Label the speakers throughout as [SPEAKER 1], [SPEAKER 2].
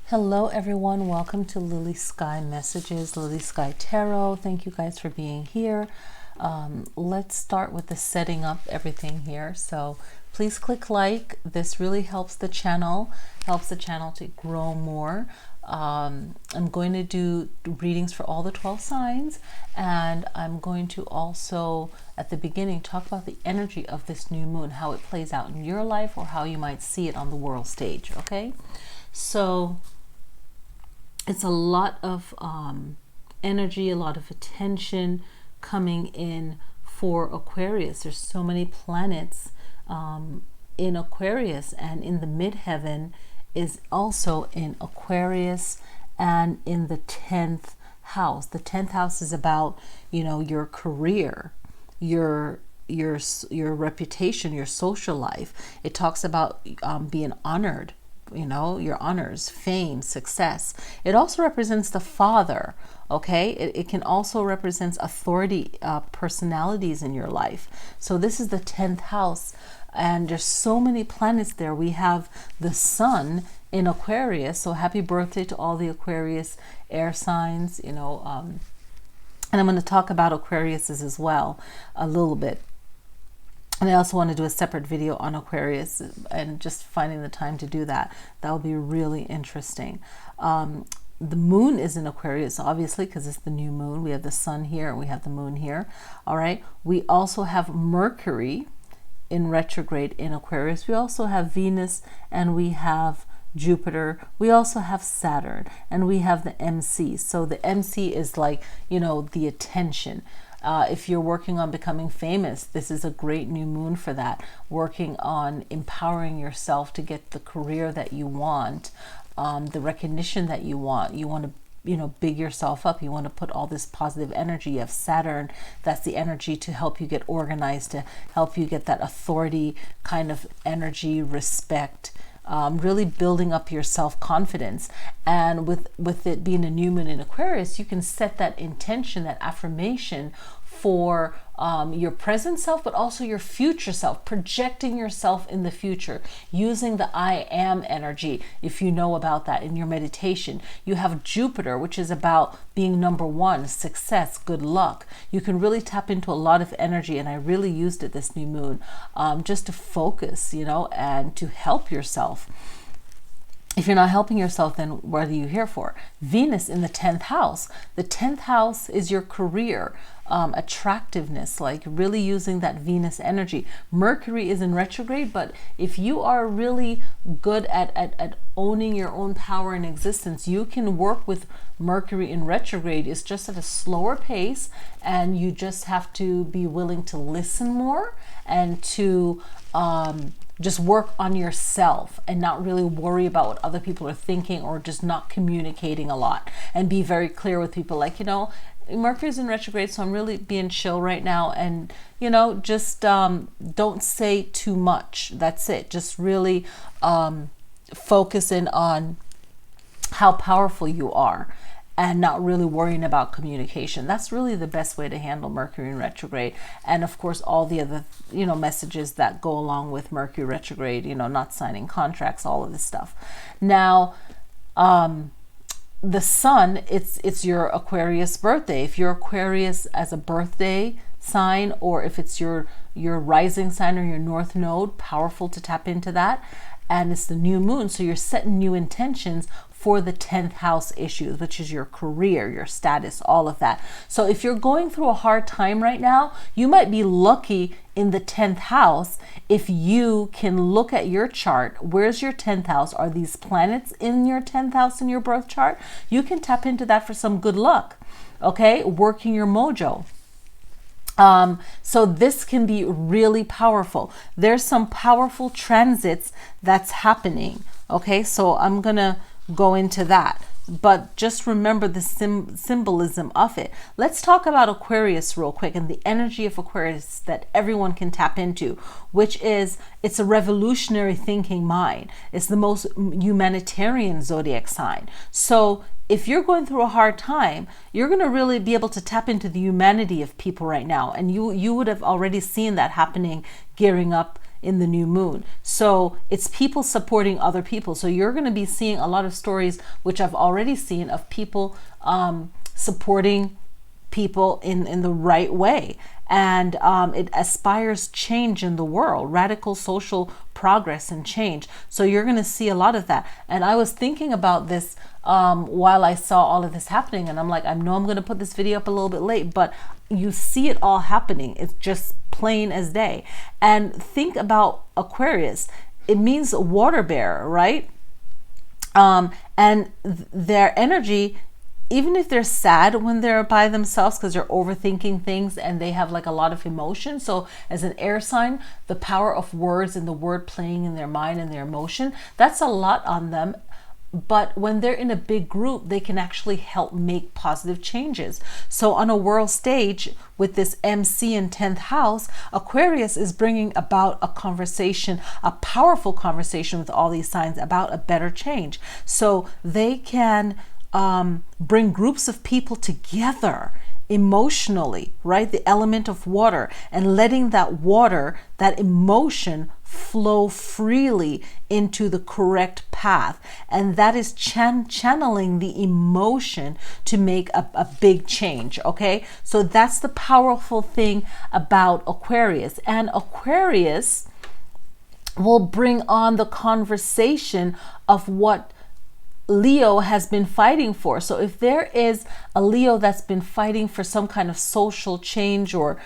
[SPEAKER 1] Hello everyone, welcome to Lilly Sky Messages, Lilly Sky Tarot. Thank you guys for being here. Let's start with the setting up everything here. So please click like. This really helps the channel to grow more. I'm going to do readings for all the 12 signs, and I'm going to also at the beginning talk about the energy of this new moon, how it plays out in your life or how you might see it on the world stage. Okay, so it's a lot of energy, a lot of attention coming in for Aquarius. There's so many planets in Aquarius, and in the midheaven is also in Aquarius and in the 10th house. The 10th house is about, your career, your reputation, your social life. It talks about being honored, your honors, fame, success. It also represents the father. Okay, it can also represent authority, personalities in your life. So this is the 10th house, and there's so many planets there. We have the sun in Aquarius, so happy birthday to all the Aquarius air signs, and I'm going to talk about Aquariuses as well a little bit. And I also want to do a separate video on Aquarius, and just finding the time to do that. That will be really interesting. The moon is in Aquarius, obviously, because it's the new moon. We have the sun here and we have the moon here. All right. We also have Mercury in retrograde in Aquarius. We also have Venus, and we have Jupiter. We also have Saturn, and we have the MC. So the MC is like, the attention. If you're working on becoming famous, this is a great new moon for that. Working on empowering yourself to get the career that you want, the recognition that you want. You want to, big yourself up. You want to put all this positive energy. You have Saturn. That's the energy to help you get organized, to help you get that authority kind of energy, respect. Really building up your self-confidence. And with it being a new moon in Aquarius, you can set that intention, that affirmation for your present self, but also your future self, projecting yourself in the future, using the I am energy. If you know about that in your meditation, you have Jupiter, which is about being number one, success, good luck. You can really tap into a lot of energy, and I really used it this new moon, just to focus, and to help yourself. If you're not helping yourself, then what are you here for? Venus in the 10th house. The 10th house is your career, attractiveness, like really using that Venus energy. Mercury is in retrograde, but if you are really good at owning your own power and existence, you can work with Mercury in retrograde. It's just at a slower pace, and you just have to be willing to listen more and to just work on yourself and not really worry about what other people are thinking, or just not communicating a lot, and be very clear with people, like, Mercury's in retrograde, so I'm really being chill right now, and just don't say too much. That's it. Just really focusing on how powerful you are, and not really worrying about communication. That's really the best way to handle Mercury in retrograde. And of course, all the other, messages that go along with Mercury retrograde, not signing contracts, all of this stuff. Now, the sun, it's your Aquarius birthday. If you're Aquarius as a birthday sign, or if it's your rising sign or your north node, powerful to tap into that. And it's the new moon, so you're setting new intentions for the 10th house issues, which is your career, your status, all of that. So if you're going through a hard time right now, you might be lucky in the 10th house if you can look at your chart. Where's your 10th house? Are these planets in your 10th house in your birth chart? You can tap into that for some good luck, okay? Working your mojo. So this can be really powerful. There's some powerful transits that's happening. Okay, so I'm gonna go into that, but just remember the symbolism of it. Let's talk about Aquarius real quick, and the energy of Aquarius that everyone can tap into, which is, it's a revolutionary thinking mind. It's the most humanitarian zodiac sign. So if you're going through a hard time, you're going to really be able to tap into the humanity of people right now. And you would have already seen that happening, gearing up in the new moon. So it's people supporting other people. So you're going to be seeing a lot of stories, which I've already seen, of people supporting people in the right way. And it aspires change in the world, radical social progress and change. So you're going to see a lot of that. And I was thinking about this while I saw all of this happening, and I'm like, I know I'm going to put this video up a little bit late, but you see it all happening. It's just plain as day. And think about Aquarius. It means water bearer, right? And their energy, even if they're sad when they're by themselves because they're overthinking things and they have like a lot of emotion. So as an air sign, the power of words and the word playing in their mind and their emotion, that's a lot on them. But when they're in a big group, they can actually help make positive changes. So on a world stage with this MC in 10th house, Aquarius is bringing about a conversation, a powerful conversation with all these signs about a better change. So they can bring groups of people together emotionally, right? The element of water, and letting that water, that emotion, flow freely into the correct path. And that is channeling the emotion to make a big change, okay? So that's the powerful thing about Aquarius. And Aquarius will bring on the conversation of what Leo has been fighting for. So if there is a Leo that's been fighting for some kind of social change or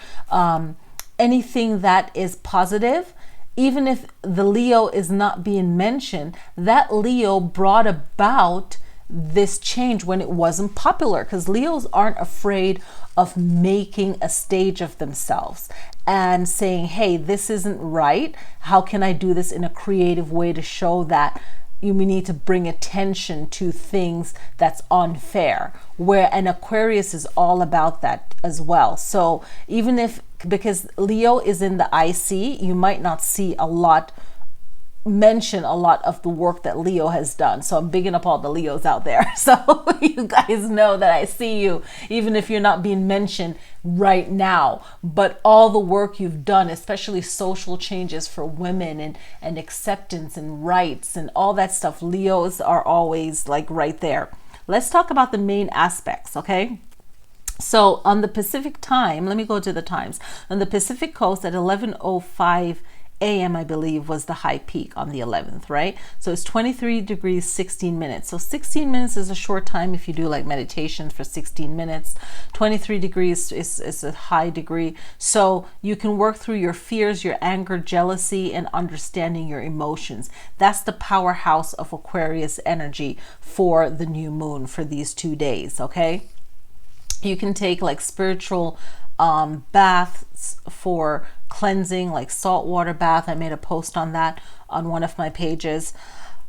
[SPEAKER 1] anything that is positive, even if the Leo is not being mentioned, that Leo brought about this change when it wasn't popular, because Leos aren't afraid of making a stage of themselves and saying, hey, this isn't right. How can I do this in a creative way to show that you need to bring attention to things that's unfair, where an Aquarius is all about that as well. So even if, because Leo is in the IC, you might not see mention a lot of the work that Leo has done. So I'm bigging up all the Leos out there. So you guys know that I see you, even if you're not being mentioned right now, but all the work you've done, especially social changes for women and acceptance and rights and all that stuff, Leos are always like right there. Let's talk about the main aspects, okay? So on the Pacific time, let me go to the times. On the Pacific coast at 11:05 a.m., I believe, was the high peak on the 11th, right? So it's 23 degrees, 16 minutes. So 16 minutes is a short time if you do like meditation for 16 minutes. 23 degrees is a high degree. So you can work through your fears, your anger, jealousy, and understanding your emotions. That's the powerhouse of Aquarius energy for the new moon for these 2 days, okay? You can take like spiritual baths for cleansing, like saltwater bath. I made a post on that on one of my pages.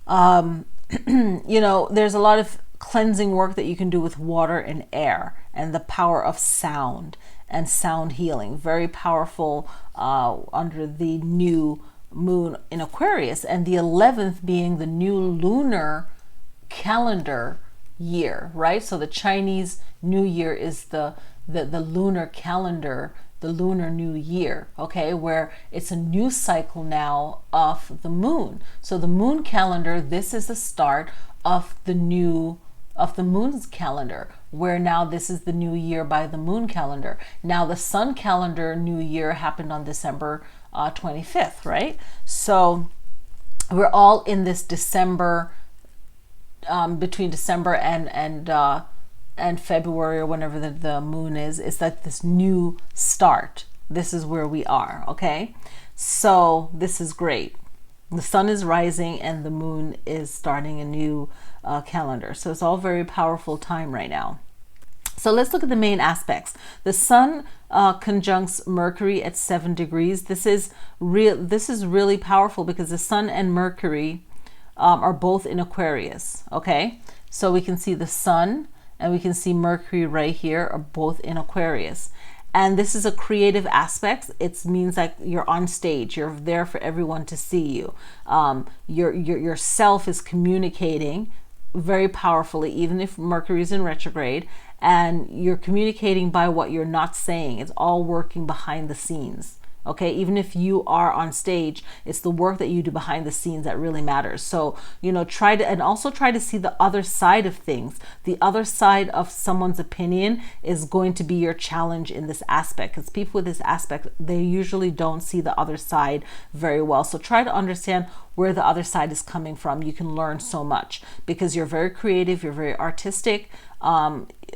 [SPEAKER 1] You know, there's a lot of cleansing work that you can do with water and air, and the power of sound and sound healing. Very powerful under the new moon in Aquarius, and the 11th being the new lunar calendar year, right? So the Chinese New Year is the lunar calendar, the lunar new year, okay, where it's a new cycle now of the moon. So the moon calendar, this is the start of the moon's calendar, where now this is the new year by the moon calendar. Now the sun calendar new year happened on December 25th, right? So we're all in this December, between December and February, or whenever the moon is. It's like this new start. This is where we are, okay? So this is great. The sun is rising and the moon is starting a new calendar. So it's all very powerful time right now. So let's look at the main aspects. The sun conjuncts Mercury at 7 degrees. This is really powerful because the sun and Mercury are both in Aquarius, okay? So we can see the sun and we can see Mercury right here are both in Aquarius. And this is a creative aspect. It means like you're on stage, you're there for everyone to see you. Yourself is communicating very powerfully, even if Mercury is in retrograde, and you're communicating by what you're not saying. It's all working behind the scenes. Okay, even if you are on stage, it's the work that you do behind the scenes that really matters. So, you know, try to see the other side of things. The other side of someone's opinion is going to be your challenge in this aspect, because people with this aspect, they usually don't see the other side very well. So try to understand where the other side is coming from. You can learn so much because you're very creative, you're very artistic.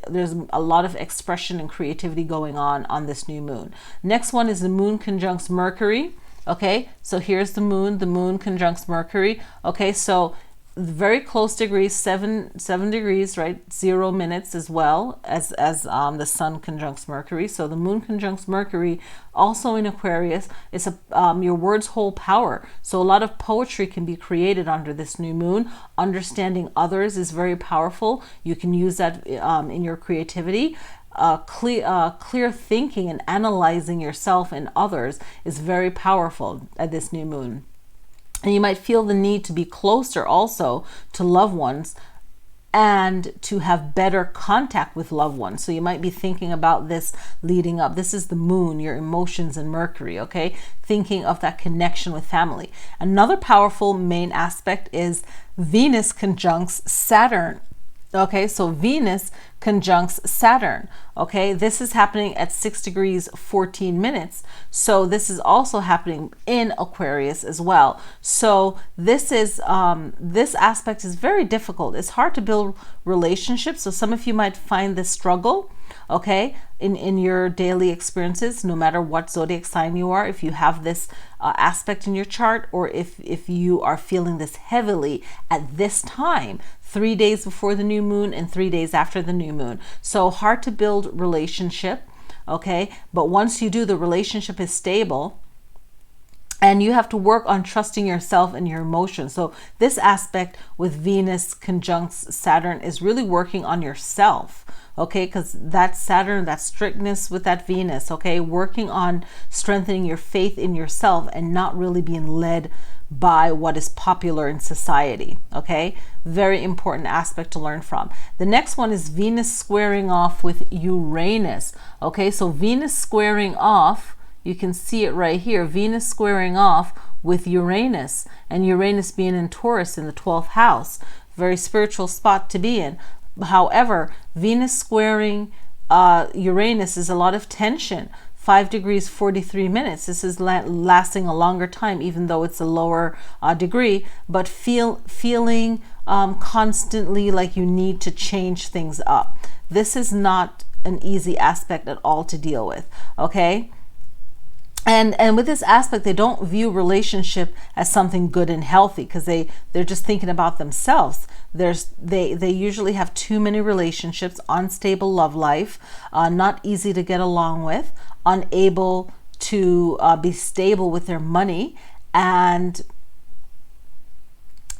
[SPEAKER 1] There's a lot of expression and creativity going on this new moon. Next one is the moon conjuncts Mercury. Okay, so here's the moon conjuncts Mercury. Okay, so very close degrees, seven degrees, right? 0 minutes as well as the sun conjuncts Mercury. So the moon conjuncts Mercury, also in Aquarius. It's your words hold power. So a lot of poetry can be created under this new moon. Understanding others is very powerful. You can use that in your creativity. Clear thinking and analyzing yourself and others is very powerful at this new moon. And you might feel the need to be closer also to loved ones and to have better contact with loved ones. So you might be thinking about this leading up. This is the moon, your emotions and Mercury, okay? Thinking of that connection with family. Another powerful main aspect is Venus conjuncts Saturn. Okay, so Venus conjuncts Saturn. Okay, this is happening at 6 degrees 14 minutes. So this is also happening in Aquarius as well. So this is this aspect is very difficult. It's hard to build relationships. So some of you might find this struggle. Okay, in your daily experiences, no matter what zodiac sign you are, if you have this aspect in your chart, or if you are feeling this heavily at this time, 3 days before the new moon and 3 days after the new moon. So hard to build relationship, okay? But once you do, the relationship is stable. And you have to work on trusting yourself and your emotions. So this aspect with Venus conjuncts Saturn is really working on yourself, okay? Because that Saturn, that strictness with that Venus, okay? Working on strengthening your faith in yourself and not really being led by what is popular in society, okay? Very important aspect to learn from. The next one is Venus squaring off with Uranus, okay? So Venus squaring off, you can see it right here, Venus squaring off with Uranus, and Uranus being in Taurus in the 12th house. Very spiritual spot to be in. However, Venus squaring Uranus is a lot of tension. 5 degrees 43 minutes. This is lasting a longer time, even though it's a lower degree, but feeling constantly like you need to change things up. This is not an easy aspect at all to deal with, okay? And with this aspect, they don't view relationship as something good and healthy, because they're just thinking about themselves. They usually have too many relationships, unstable love life, not easy to get along with, unable to be stable with their money, and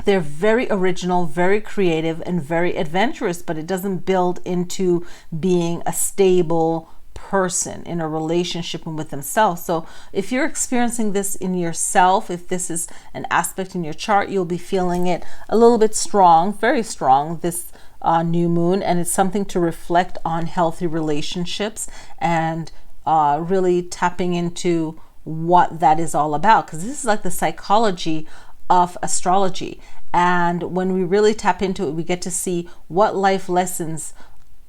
[SPEAKER 1] they're very original, very creative, and very adventurous, but it doesn't build into being a stable person in a relationship and with themselves. So if you're experiencing this in yourself, if this is an aspect in your chart, you'll be feeling it a little bit strong, very strong this new moon, and it's something to reflect on healthy relationships and really tapping into what that is all about, because this is like the psychology of astrology. And when we really tap into it, we get to see what life lessons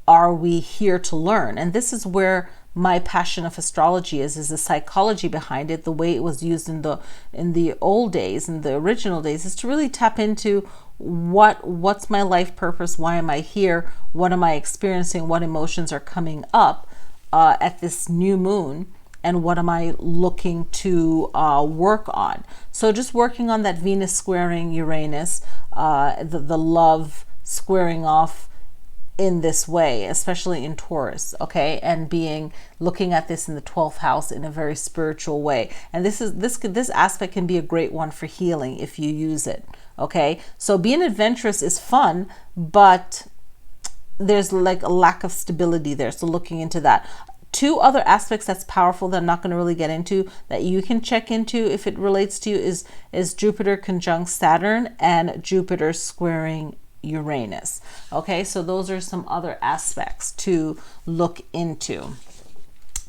[SPEAKER 1] are we here to learn. And this is where my passion of astrology is the psychology behind it. The way it was used in the old days, in the original days, is to really tap into what's my life purpose, why am I here, what am I experiencing, what emotions are coming up at this new moon, and what am I looking to work on. So just working on that Venus squaring Uranus, the love squaring off in this way, especially in Taurus, okay, and looking at this in the 12th house in a very spiritual way. And this aspect can be a great one for healing if you use it, okay? So being adventurous is fun, but there's like a lack of stability there. So looking into that. Two other aspects that's powerful that I'm not going to really get into, that you can check into if it relates to you, is Jupiter conjunct Saturn and Jupiter squaring Uranus. Okay, so those are some other aspects to look into.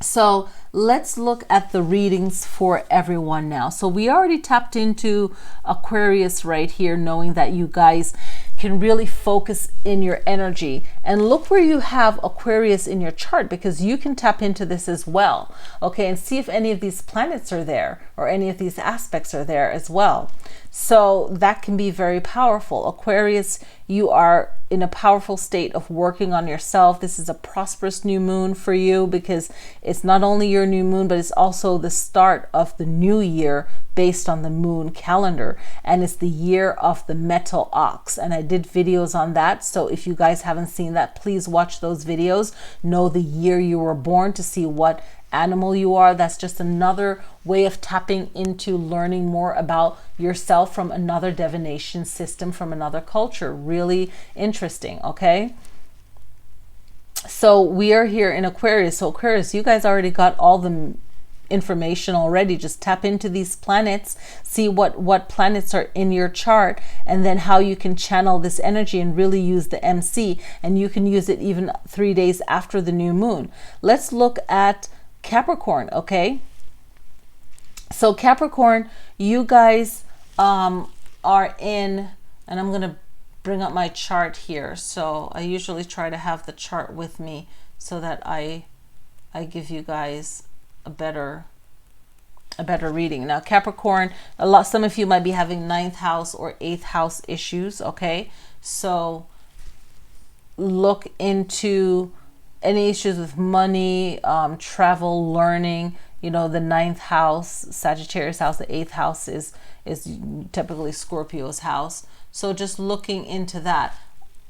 [SPEAKER 1] So let's look at the readings for everyone now. So we already tapped into Aquarius right here, knowing that you guys can really focus in your energy. And look where you have Aquarius in your chart, because you can tap into this as well. Okay, and see if any of these planets are there or any of these aspects are there as well. So that can be very powerful. Aquarius, you are in a powerful state of working on yourself. This is a prosperous new moon for you, because it's not only your new moon, but it's also the start of the new year based on the moon calendar. And it's the year of the metal ox. And I did videos on that. So if you guys haven't seen that, please watch those videos. Know the year you were born to see what animal you are. That's just another way of tapping into learning more about yourself from another divination system, from another culture. Really interesting. Okay, so we are here in Aquarius. So Aquarius, you guys already got all the information already. Just tap into these planets, see what planets are in your chart, and then how you can channel this energy and really use the MC. And you can use it even 3 days after the new moon. Let's look at Capricorn. Okay, so Capricorn, you guys are in, and I'm gonna bring up my chart here. So I usually try to have the chart with me so that I give you guys a better reading. Now Capricorn, some of you might be having 9th house or 8th house issues. Okay, so look into any issues with money, travel, learning. You know, the 9th house, Sagittarius house, the 8th house is typically Scorpio's house. So just looking into that.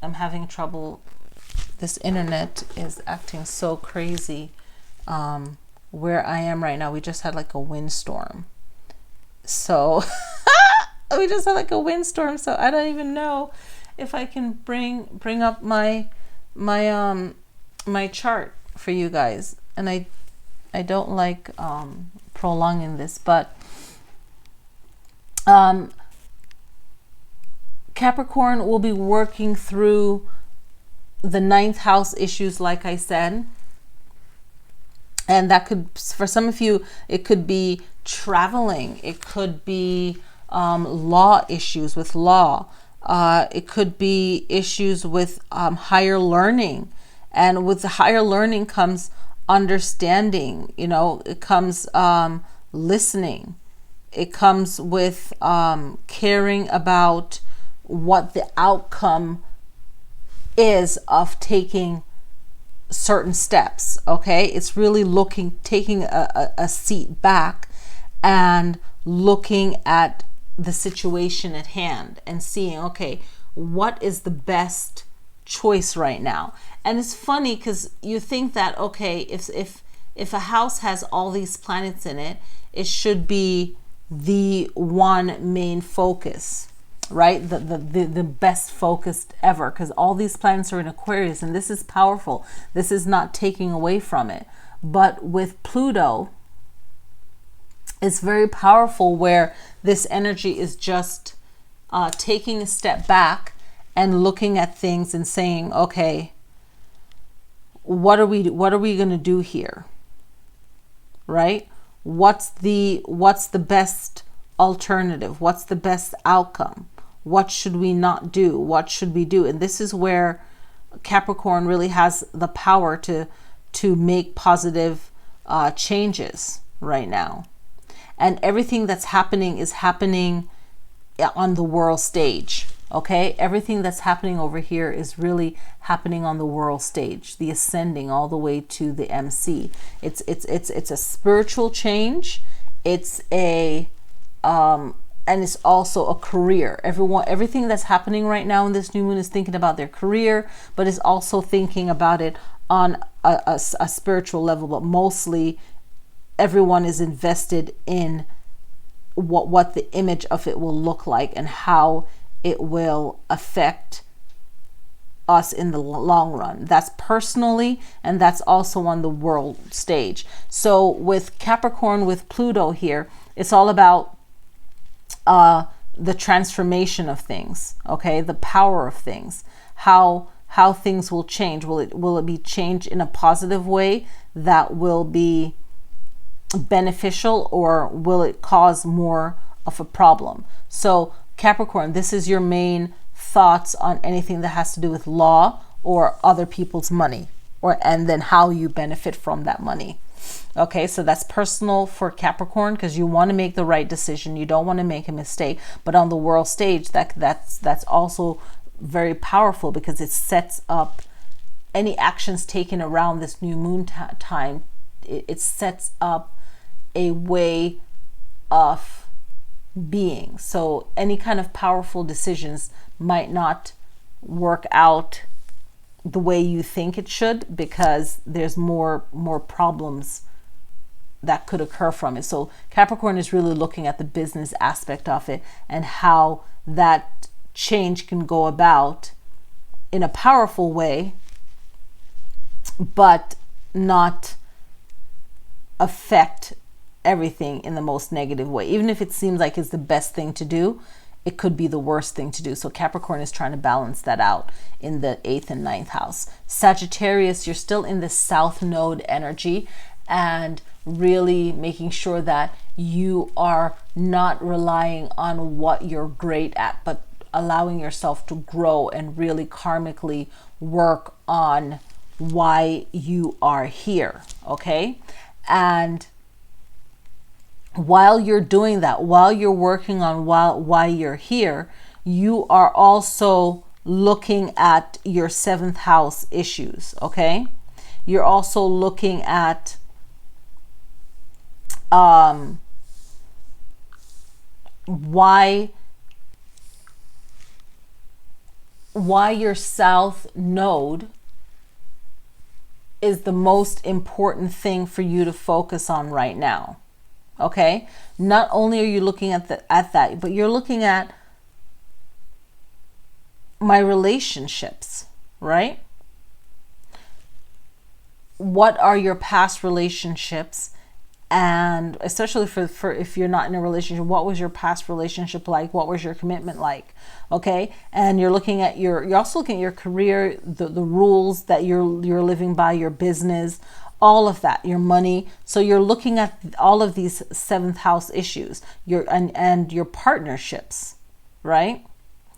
[SPEAKER 1] I'm having trouble. This internet is acting so crazy. Where I am right now, we just had like a windstorm. So we just had like a windstorm. So I don't even know if I can bring up my chart for you guys. And I don't like prolonging this, but Capricorn will be working through the 9th house issues, like I said. And that could, for some of you, it could be traveling. It could be law issues with law. It could be issues with higher learning. And with the higher learning comes understanding. You know, it comes listening. It comes with caring about what the outcome is of taking certain steps. Okay, it's really taking a seat back and looking at the situation at hand and seeing, okay, what is the best choice right now? And it's funny because you think that, okay, if a house has all these planets in it, it should be the one main focus, right? The best focused ever, because all these planets are in Aquarius, and this is powerful. This is not taking away from it. But with Pluto, it's very powerful, where this energy is just taking a step back and looking at things and saying, okay, what are we going to do here? Right? What's the best alternative? What's the best outcome? What should we not do? What should we do? And this is where Capricorn really has the power to make positive changes right now. And everything that's happening is happening on the world stage. Okay, everything that's happening over here is really happening on the world stage, the ascending all the way to the MC. It's a spiritual change. It's a and it's also a career. Everything that's happening right now in this new moon is thinking about their career, but is also thinking about it on a spiritual level. But mostly, everyone is invested in what the image of it will look like and how it will affect us in the long run. That's personally, and that's also on the world stage. So with Capricorn, with Pluto here, it's all about the transformation of things, okay? The power of things, how how things will change. Will it be changed in a positive way that will be beneficial, or will it cause more of a problem? So Capricorn, this is your main thoughts on anything that has to do with law or other people's money, and then how you benefit from that money. Okay, so that's personal for Capricorn, because you want to make the right decision. You don't want to make a mistake. But on the world stage, that's also very powerful, because it sets up any actions taken around this new moon time. It sets up a way of being. So any kind of powerful decisions might not work out the way you think it should, because there's more problems that could occur from it. So Capricorn is really looking at the business aspect of it, and how that change can go about in a powerful way, but not affect everything in the most negative way. Even if it seems like it's the best thing to do, it could be the worst thing to do. So Capricorn is trying to balance that out in the 8th and 9th house. Sagittarius, you're still in the South Node energy, and really making sure that you are not relying on what you're great at, but allowing yourself to grow and really karmically work on why you are here. Okay? And while you're doing that, while you're working on why you're here, you are also looking at your 7th house issues. Okay? You're also looking at why your South Node is the most important thing for you to focus on right now. Okay? Not only are you looking at that, but you're looking at my relationships, right? What are your past relationships? And especially for if you're not in a relationship, what was your past relationship like? What was your commitment like? Okay? And you're looking at you're also looking at your career, the rules that you're living by, your business, all of that, your money. So you're looking at all of these 7th house issues, and your partnerships, right?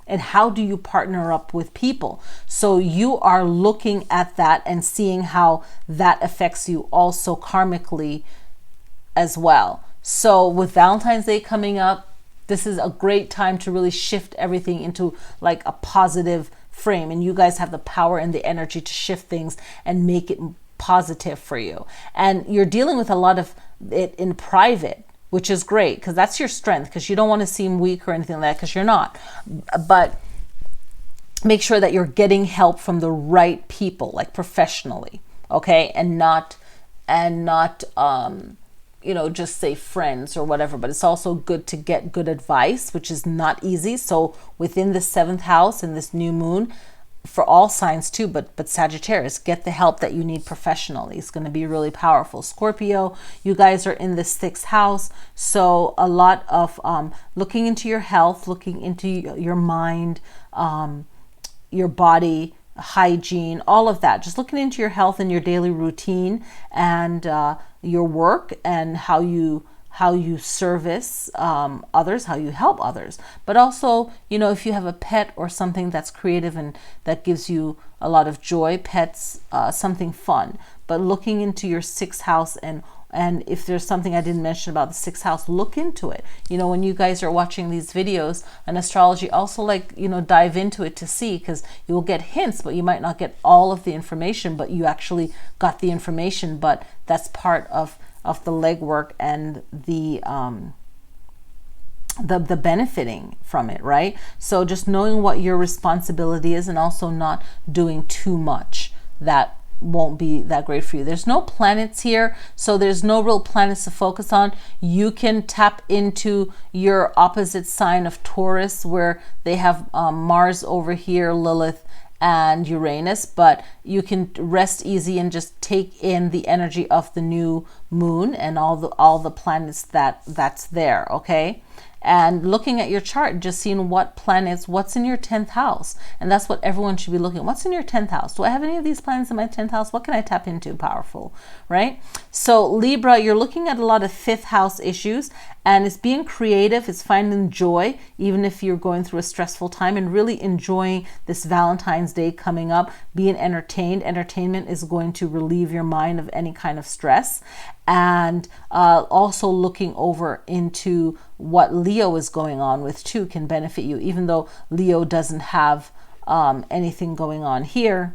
[SPEAKER 1] And how do you partner up with people? So you are looking at that and seeing how that affects you also karmically as well. So with Valentine's Day coming up, this is a great time to really shift everything into like a positive frame. And you guys have the power and the energy to shift things and make it positive for you. And you're dealing with a lot of it in private, which is great, because that's your strength, because you don't want to seem weak or anything like that, because you're not. But make sure that you're getting help from the right people, like professionally, okay? And not just say friends or whatever. But it's also good to get good advice, which is not easy. So within the 7th house and this new moon, for all signs too, but Sagittarius, get the help that you need professionally. It's going to be really powerful. Scorpio, you guys are in the 6th house, so a lot of looking into your health, looking into your mind, your body, hygiene, all of that. Just looking into your health and your daily routine, and your work, and how you service others, how you help others. But also, if you have a pet or something that's creative and that gives you a lot of joy, pets, something fun. But looking into your 6th house, and if there's something I didn't mention about the 6th house, look into it. When you guys are watching these videos on astrology, also dive into it to see, because you will get hints, but you might not get all of the information, but you actually got the information. But that's part of the legwork and the benefiting from it, right? So just knowing what your responsibility is, and also not doing too much that won't be that great for you. There's no planets here, so there's no real planets to focus on. You can tap into your opposite sign of Taurus, where they have Mars over here, Lilith, and Uranus, but you can rest easy and just take in the energy of the new moon and all the planets that's there, okay? And looking at your chart, just seeing what planets, what's in your 10th house. And that's what everyone should be looking at. What's in your 10th house? Do I have any of these planets in my 10th house? What can I tap into powerful, right? So Libra, you're looking at a lot of 5th house issues, and it's being creative, it's finding joy, even if you're going through a stressful time, and really enjoying this Valentine's Day coming up, being entertained. Entertainment is going to relieve your mind of any kind of stress. And also looking over into what Leo is going on with too can benefit you, even though Leo doesn't have anything going on here.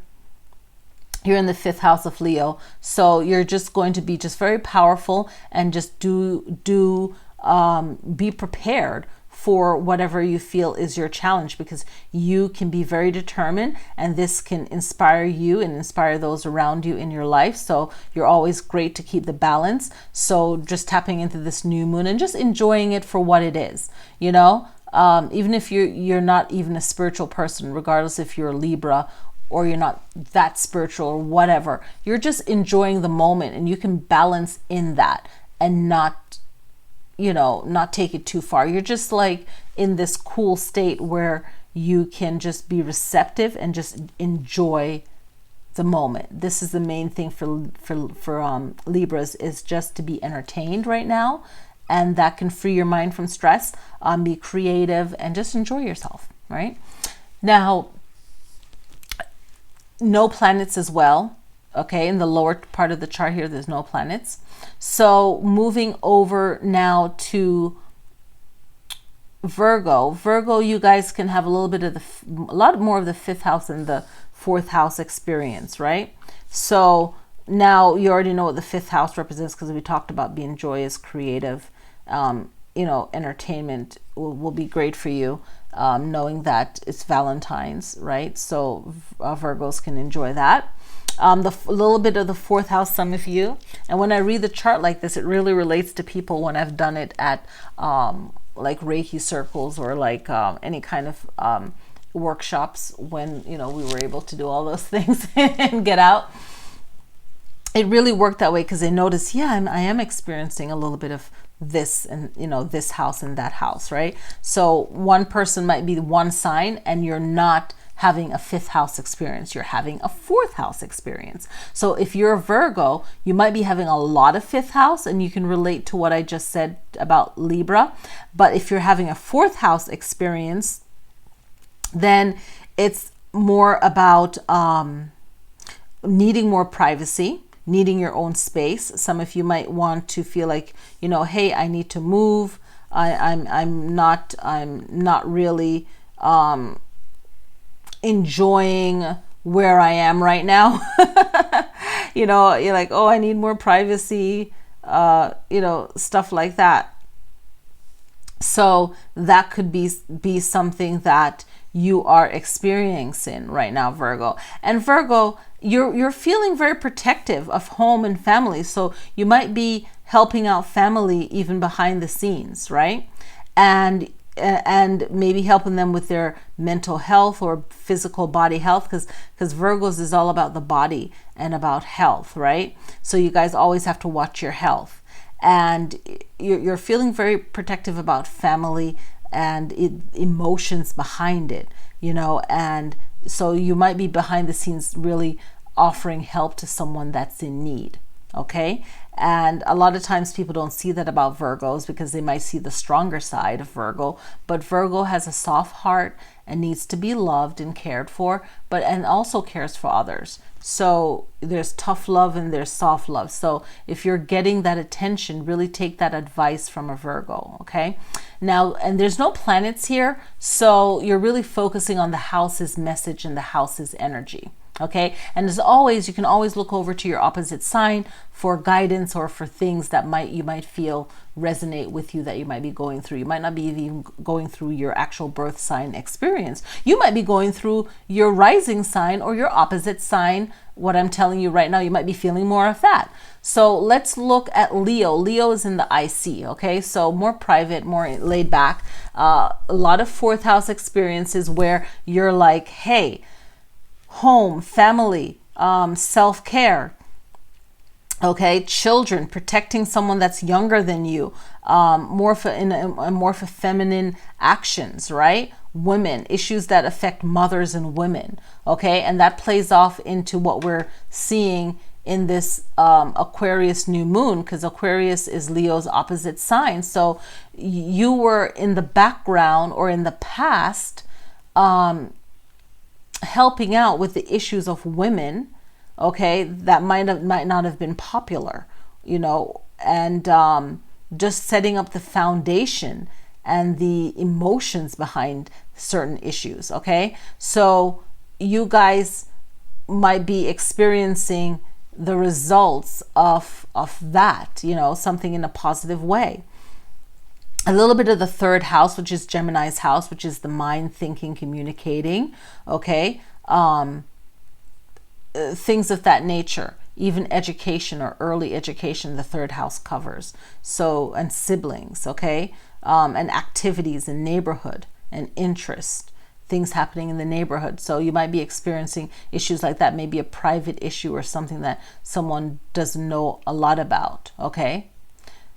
[SPEAKER 1] You're in the 5th house of Leo, so you're just going to be just very powerful, and just be prepared for whatever you feel is your challenge, because you can be very determined, and this can inspire you and inspire those around you in your life. So you're always great to keep the balance. So just tapping into this new moon and just enjoying it for what it is, you know, even if you're not even a spiritual person, regardless if you're a Libra or you're not that spiritual or whatever, you're just enjoying the moment, and you can balance in that and not, you know, not take it too far. You're just like in this cool state where you can just be receptive and just enjoy the moment. This is the main thing for Libras, is just to be entertained right now, and that can free your mind from stress. Be creative and just enjoy yourself, right? Now, no planets as well. Okay, in the lower part of the chart here, there's no planets. So moving over now to Virgo. Virgo, you guys can have a little bit of a lot more of the 5th house and the 4th house experience, right? So now you already know what the 5th house represents, because we talked about being joyous, creative, you know, entertainment will be great for you, knowing that it's Valentine's, right? So Virgos can enjoy that. The little bit of the 4th house, some of you, and when I read the chart like this, it really relates to people when I've done it at like Reiki circles, or like any kind of workshops, when, you know, we were able to do all those things and get out. It really worked that way, because I noticed, yeah, I am experiencing a little bit of this, and, you know, this house and that house, right? So one person might be one sign, and you're not having a 5th house experience, you're having a 4th house experience. So if you're a Virgo, you might be having a lot of 5th house, and you can relate to what I just said about Libra. But if you're having a 4th house experience, then it's more about needing more privacy, needing your own space. Some of you might want to feel like, you know, hey, I need to move. I'm not really enjoying where I am right now. You know, you're like, oh, I need more privacy, you know, stuff like that. So that could be something that you are experiencing right now, Virgo. And Virgo, you're feeling very protective of home and family. So you might be helping out family even behind the scenes, right? And maybe helping them with their mental health or physical body health, because Virgos is all about the body and about health, right? So you guys always have to watch your health, and you're feeling very protective about family and emotions behind it, you know. And so you might be behind the scenes really offering help to someone that's in need, okay? And a lot of times people don't see that about Virgos, because they might see the stronger side of Virgo. But Virgo has a soft heart and needs to be loved and cared for, and also cares for others. So there's tough love and there's soft love. So if you're getting that attention, really take that advice from a Virgo, okay? Now, and there's no planets here, so you're really focusing on the house's message and the house's energy. Okay, and as always, you can always look over to your opposite sign for guidance, or for things that you might feel resonate with you, that you might be going through. You might not be even going through your actual birth sign experience. You might be going through your rising sign or your opposite sign. What I'm telling you right now, you might be feeling more of that. So let's look at Leo. Leo is in the IC, okay? So more private, more laid back. A lot of 4th house experiences where you're like, hey, home, family, self-care, Okay, children, protecting someone that's younger than you, more for feminine actions, right? Women, issues that affect mothers and women. Okay, and that plays off into what we're seeing in this Aquarius new moon, because Aquarius is Leo's opposite sign. So you were in the background or in the past helping out with the issues of women, okay, that might not have been popular, you know, and just setting up the foundation and the emotions behind certain issues. Okay, so you guys might be experiencing the results of that, you know, something in a positive way. A little bit of the third house, which is Gemini's house, which is the mind, thinking, communicating. Okay, things of that nature, even education or early education, the third house covers. So, and siblings, okay, and activities in neighborhood and interest, things happening in the neighborhood. So you might be experiencing issues like that, maybe a private issue or something that someone doesn't know a lot about. Okay,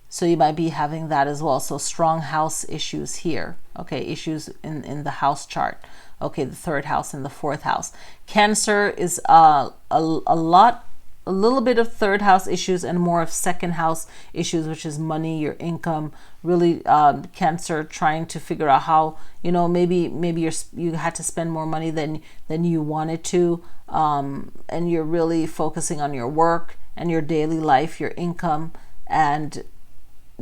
[SPEAKER 1] so you might be having that as well. So strong house issues here. Okay, issues in the house chart. Okay, the third house and the fourth house. Cancer is a little bit of third house issues and more of second house issues, which is money, your income. Really, Cancer trying to figure out how, you know, maybe you had to spend more money than you wanted to, and you're really focusing on your work and your daily life, your income, and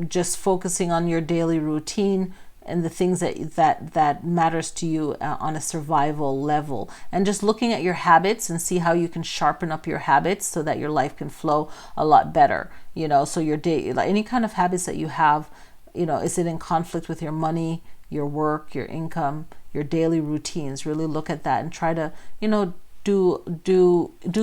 [SPEAKER 1] just focusing on your daily routine and the things that matters to you on a survival level, and just looking at your habits and see how you can sharpen up your habits so that your life can flow a lot better, you know. So your day, like any kind of habits that you have, you know, is it in conflict with your money, your work, your income, your daily routines? Really look at that and try to, you know, do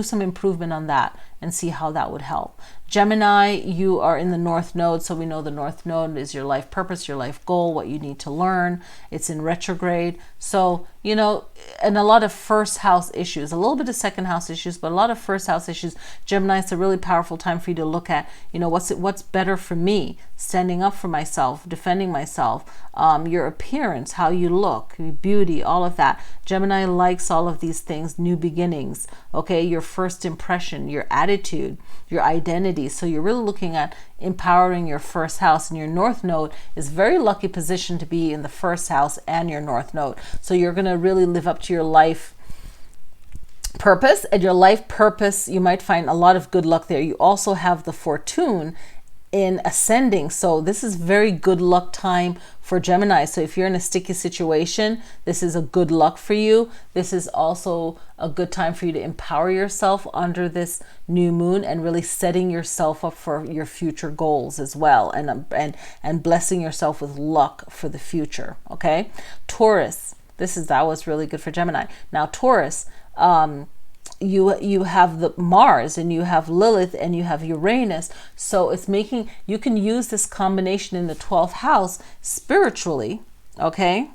[SPEAKER 1] some improvement on that and see how that would help. Gemini, you are in the North Node, so we know the North Node is your life purpose, your life goal, what you need to learn. It's in retrograde, so, you know, and a lot of first house issues, a little bit of second house issues, but a lot of first house issues. Gemini, it's a really powerful time for you to look at, you know, what's better for me, standing up for myself, defending myself, your appearance, how you look, beauty, all of that. Gemini likes all of these things, new beginnings, okay, your first impression, your attitude, your identity. So you're really looking at empowering your first house, and your North Node is very lucky position to be in the first house and your North Node. So you're going to really live up to your life purpose, and your life purpose, you might find a lot of good luck there. You also have the Fortune in ascending, so this is very good luck time for Gemini. So if you're in a sticky situation, this is a good luck for you. This is also a good time for you to empower yourself under this new moon and really setting yourself up for your future goals as well, and blessing yourself with luck for the future. Okay, Taurus, that was really good for Gemini. Now Taurus, you have the Mars, and you have Lilith, and you have Uranus. So it's making, you can use this combination in the 12th house spiritually, okay,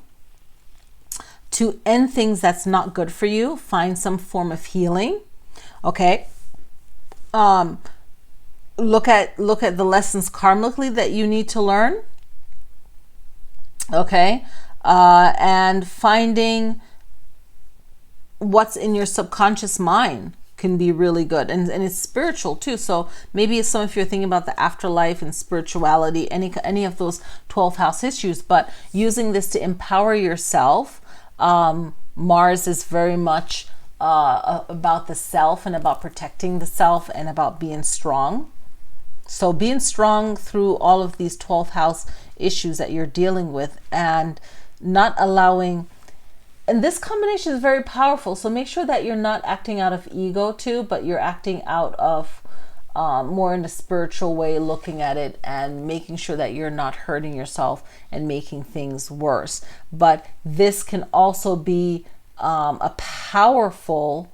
[SPEAKER 1] to end things that's not good for you, find some form of healing. Okay, look at the lessons karmically that you need to learn. Okay, and finding what's in your subconscious mind can be really good, and it's spiritual too. So maybe some if you're thinking about the afterlife and spirituality, any of those 12th house issues, but using this to empower yourself. Mars is very much about the self and about protecting the self and about being strong. So being strong through all of these 12th house issues that you're dealing with, and not allowing. And this combination is very powerful. So make sure that you're not acting out of ego too, but you're acting out of more in a spiritual way, looking at it and making sure that you're not hurting yourself and making things worse. But this can also be a powerful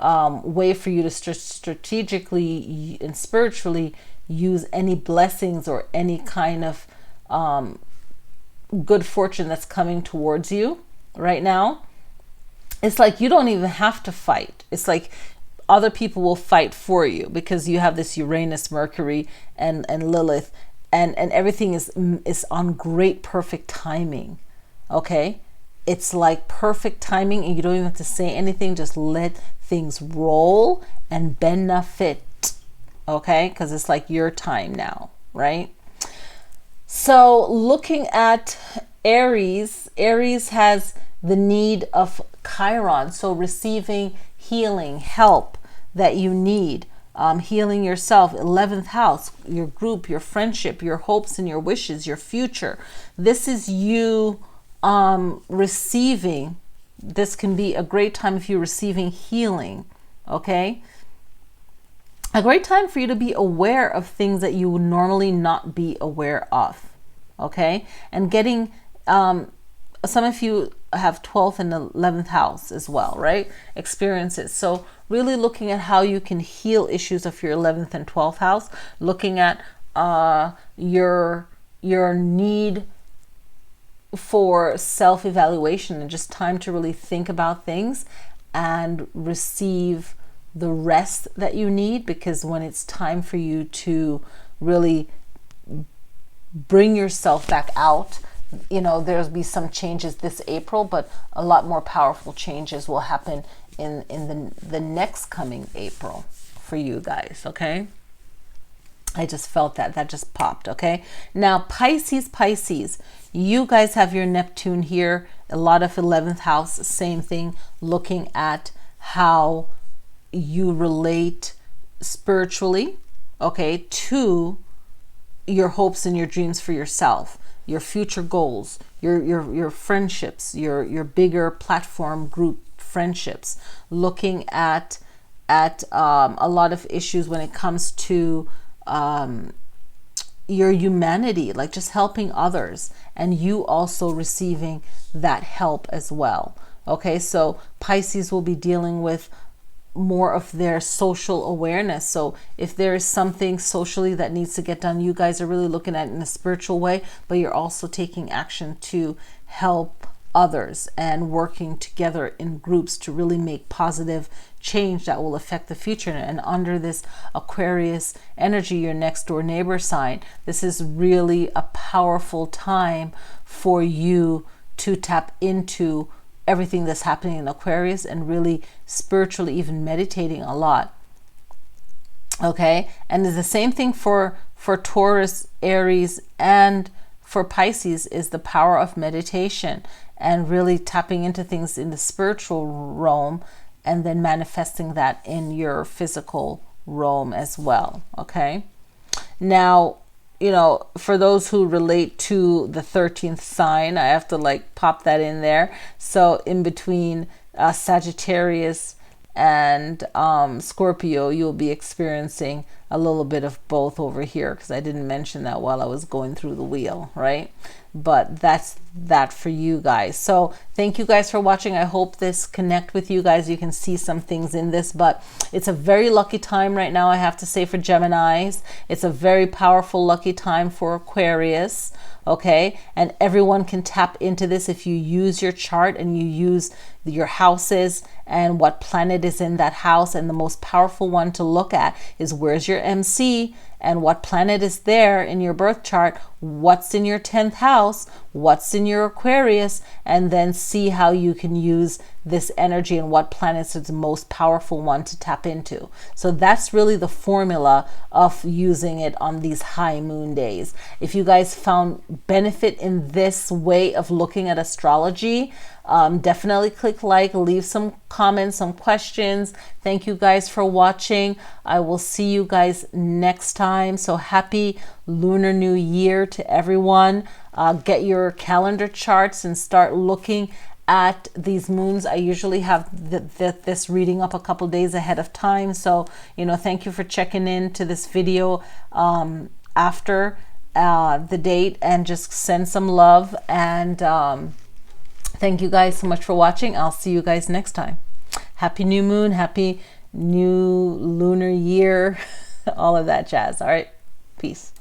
[SPEAKER 1] way for you to strategically and spiritually use any blessings or any kind of good fortune that's coming towards you right now. It's like you don't even have to fight. It's like other people will fight for you because you have this Uranus, Mercury, and Lilith, and everything is on great perfect timing. Okay, it's like perfect timing, and you don't even have to say anything. Just let things roll and benefit. Okay, because it's like your time now, right? So looking at Aries, Aries has the need of Chiron, so receiving healing, help that you need, healing yourself. 11th house, your group, your friendship, your hopes and your wishes, your future. This is you receiving. This can be a great time if you're receiving healing. Okay, a great time for you to be aware of things that you would normally not be aware of. Okay, and getting some of you have 12th and 11th house as well, right? Experiences. So really looking at how you can heal issues of your 11th and 12th house, looking at your need for self-evaluation and just time to really think about things and receive the rest that you need, because when it's time for you to really bring yourself back out, you know, there'll be some changes this April, but a lot more powerful changes will happen in the next coming April for you guys. Okay, I just felt that just popped. Okay, now Pisces, you guys have your Neptune here, a lot of 11th house, same thing, looking at how you relate spiritually, okay, to your hopes and your dreams for yourself, your future goals, your friendships, your bigger platform group friendships, looking at a lot of issues when it comes to your humanity, like just helping others, and you also receiving that help as well. Okay, so Pisces will be dealing with more of their social awareness. So if there is something socially that needs to get done, you guys are really looking at it in a spiritual way, but you're also taking action to help others and working together in groups to really make positive change that will affect the future. And under this Aquarius energy, your next door neighbor sign, this is really a powerful time for you to tap into everything that's happening in Aquarius and really spiritually even meditating a lot. Okay, and the same thing for Taurus, Aries, and for Pisces is the power of meditation and really tapping into things in the spiritual realm and then manifesting that in your physical realm as well. Okay, now, you know, for those who relate to the 13th sign, I have to like pop that in there. So in between Sagittarius and Scorpio, you'll be experiencing a little bit of both over here, because I didn't mention that while I was going through the wheel, right? But that's that for you guys. So thank you guys for watching. I hope this connect with you guys. You can see some things in this, but it's a very lucky time right now, I have to say, for Geminis. It's a very powerful lucky time for Aquarius. Okay, and everyone can tap into this if you use your chart and you use your houses and what planet is in that house. And the most powerful one to look at is where's your MC and what planet is there in your birth chart, what's in your 10th house, what's in your Aquarius, and then see how you can use this energy and what planets is the most powerful one to tap into. So that's really the formula of using it on these high moon days. If you guys found benefit in this way of looking at astrology, definitely click like, leave some comments, some questions. Thank you guys for watching. I will see you guys next time. So happy Lunar New Year to everyone. Get your calendar charts and start looking at these moons. I usually have this reading up a couple days ahead of time. So, you know, thank you for checking in to this video after the date, and just send some love. And thank you guys so much for watching. I'll see you guys next time. Happy new moon, happy new lunar year, all of that jazz. All right, peace.